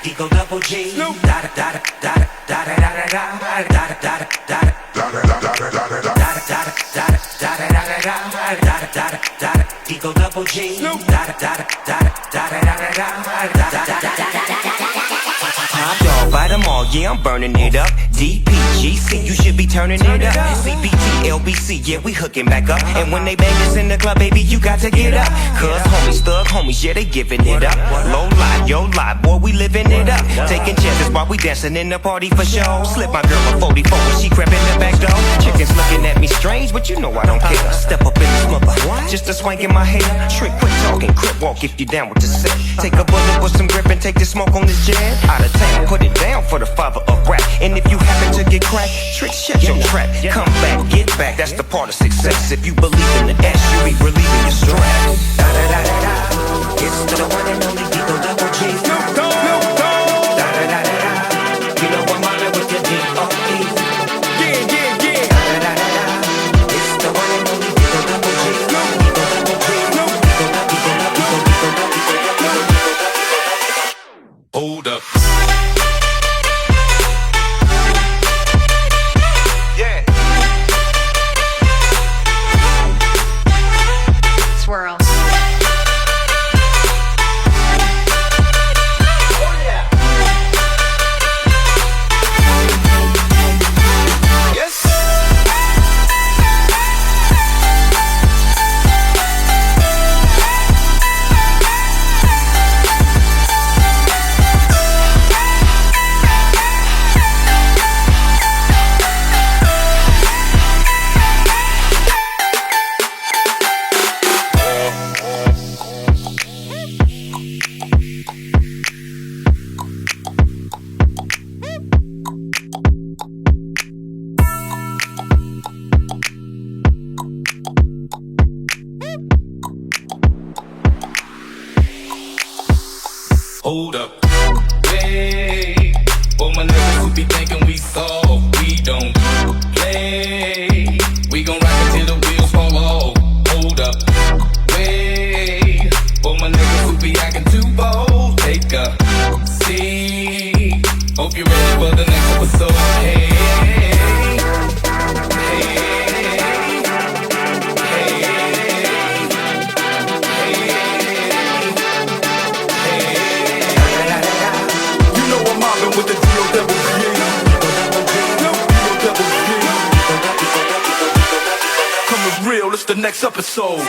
Eagle double G. Eagle double G. Top dog, bite them all, yeah, I'm burning it up. DPGC, you should be turning it up. CBT, LBC, yeah, we hooking back up. And when they bang us in the club, baby, you got to get up. Cause homies, thug homies, yeah, they giving it up. Low life, yo life, boy, we living it up. Taking chances while we dancing in the party for show. Slip my girl a 44 when she crept in the back door. Chickens looking at me strange, but you know I don't care. Step up in this mother, just a swank in my hair. Trick, quit talking, crip walk if you down with the set. Take a bullet with some grip and take the smoke on this jet. Out of town, put it down for the father of rap. And if you happen to get cracked, trick, shut your trap. Come back, get back, that's the part of success. If you believe in the S, you be relieving your stress. It's the one and only Eagle double G. You know I'm mobbing with the D.O.E. It's the one and only Eagle double G. Hold up. Swirl. Hold up. Hey, for my niggas who be thinking we soft, we don't play. We gon' rock until the wheels fall off. Hold up. Wait, for my niggas who be acting too bold, take a seat. Hope you're ready for the next episode. Hey, with the D.O.E. Coming real, it's the next episode.